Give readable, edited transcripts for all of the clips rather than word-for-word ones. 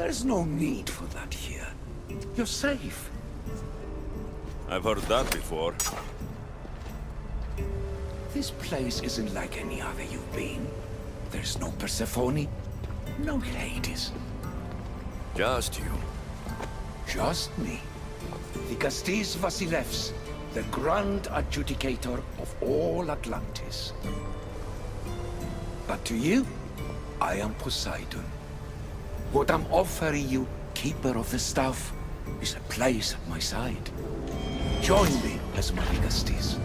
There's no need for that here. You're safe. I've heard that before. This place isn't like any other you've been. There's no Persephone, no Hades. Just you. Just me. The Castis Vasilevs, the Grand Adjudicator of all Atlantis. But to you, I am Poseidon. What I'm offering you, Keeper of the Staff, is a place at my side. Join me as my Castis.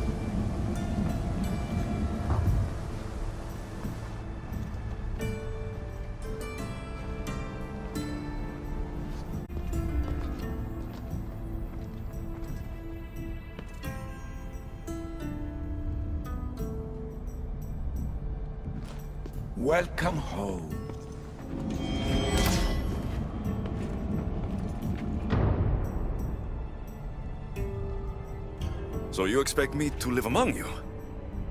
Welcome home. So you expect me to live among you?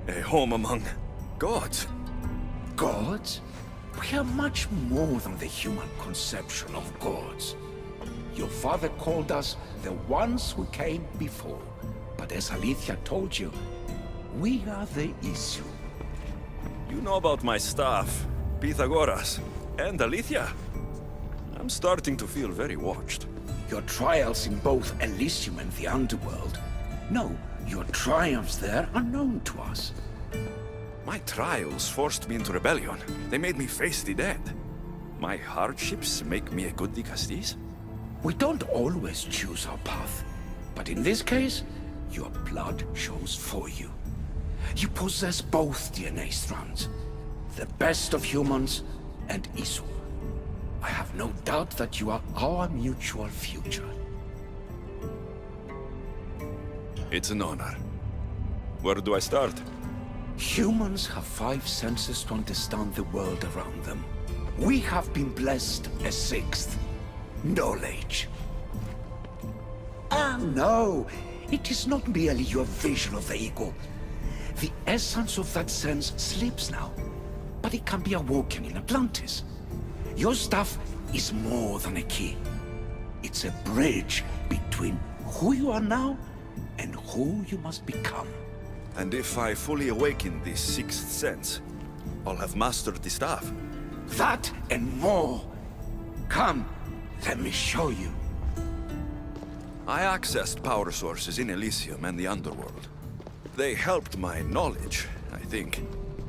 A home among gods? Gods? We are much more than the human conception of gods. Your father called us the ones who came before. But as Alethea told you, we are the issue. You know about my staff, Pythagoras, and Alethea. I'm starting to feel very watched. Your trials in both Elysium and the Underworld. No, your triumphs there are known to us. My trials forced me into rebellion. They made me face the dead. My hardships make me a good Castis? We don't always choose our path. But in this case, your blood shows for you. You possess both DNA strands. The best of humans and Isu. I have no doubt that you are our mutual future. It's an honor. Where do I start? Humans have 5 senses to understand the world around them. We have been blessed a 6th. Knowledge. Ah, no. It is not merely your vision of the ego. The essence of that sense slips now. But it can be awoken in Atlantis. Your stuff is more than a key. It's a bridge between who you are now and who you must become. And if I fully awaken this 6th sense, I'll have mastered the staff. That and more. Come, let me show you. I accessed power sources in Elysium and the Underworld. They helped my knowledge, I think.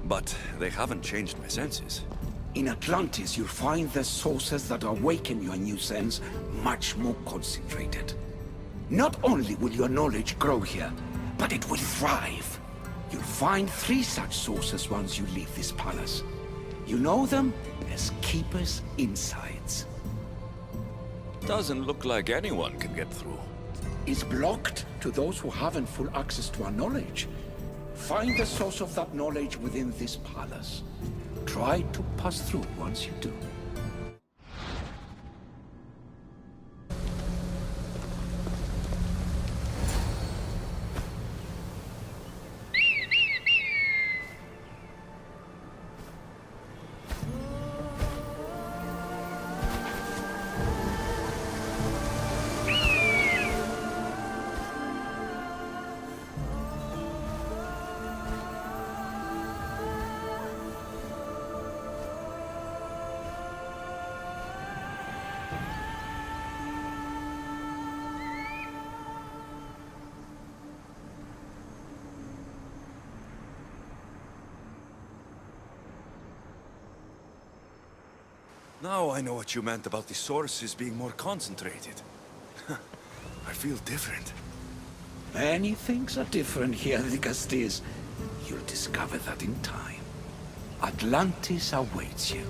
But they haven't changed my senses. In Atlantis, you'll find the sources that awaken your new sense much more concentrated. Not only will your knowledge grow here, but it will thrive. You'll find 3 such sources once you leave this palace. You know them as Keeper's Insights. Doesn't look like anyone can get through. It's blocked to those who haven't full access to our knowledge. Find the source of that knowledge within this palace. Try to pass through once you do. Now I know what you meant about the sources being more concentrated. I feel different. Many things are different here in the Castilles. You'll discover that in time. Atlantis awaits you.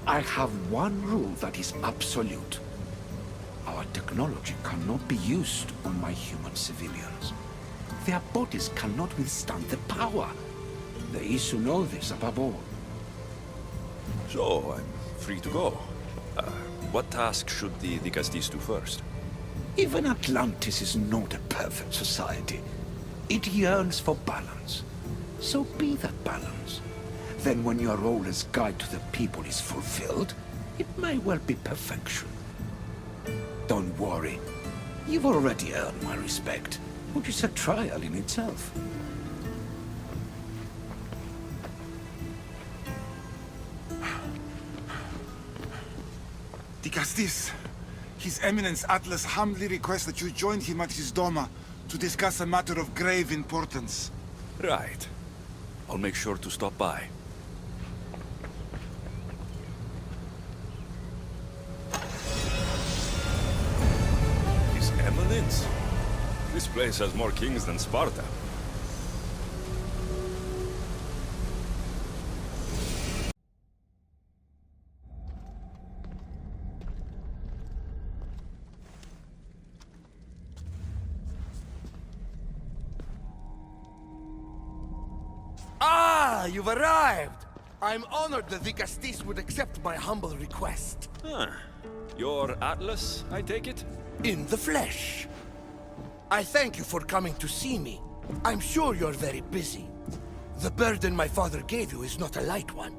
I have one rule that is absolute. Our technology cannot be used on my human civilians. Their bodies cannot withstand the power. The Isu know this above all. So, I'm free to go. What task should the Castis do first? Even Atlantis is not a perfect society. It yearns for balance. So be that balance. Then when your role as guide to the people is fulfilled, It may well be perfection. Don't worry. You've already earned my respect, which is a trial in itself. Dicastis, His Eminence Atlas humbly requests that you join him at his Doma to discuss a matter of grave importance. Right. I'll make sure to stop by. His Eminence? This place has more kings than Sparta. Ah, you've arrived! I'm honored that Dicastis would accept my humble request. Huh. Your Atlas, I take it? In the flesh. I thank you for coming to see me. I'm sure you're very busy. The burden my father gave you is not a light one.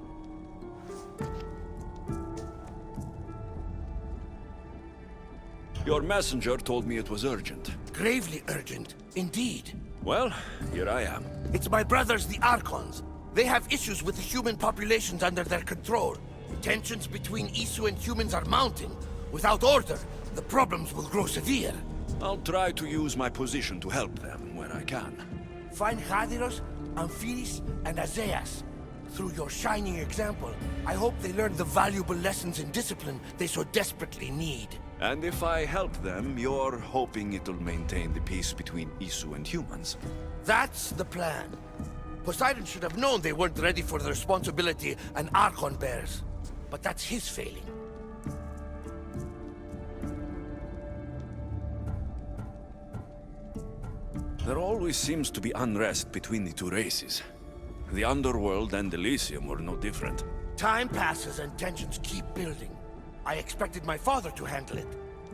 Your messenger told me it was urgent. Gravely urgent, indeed. Well, here I am. It's my brothers, the Archons. They have issues with the human populations under their control. Tensions between Isu and humans are mounting. Without order, the problems will grow severe. I'll try to use my position to help them where I can. Find Hadiros, Amphilis, and Azeas. Through your shining example, I hope they learn the valuable lessons in discipline they so desperately need. And if I help them, you're hoping it'll maintain the peace between Isu and humans. That's the plan. Poseidon should have known they weren't ready for the responsibility an Archon bears. But that's his failing. There always seems to be unrest between the two races. The Underworld and Elysium were no different. Time passes and tensions keep building. I expected my father to handle it.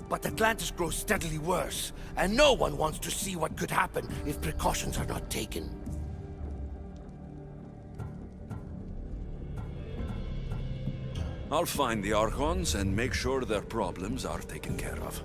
But Atlantis grows steadily worse, and no one wants to see what could happen if precautions are not taken. I'll find the Archons and make sure their problems are taken care of.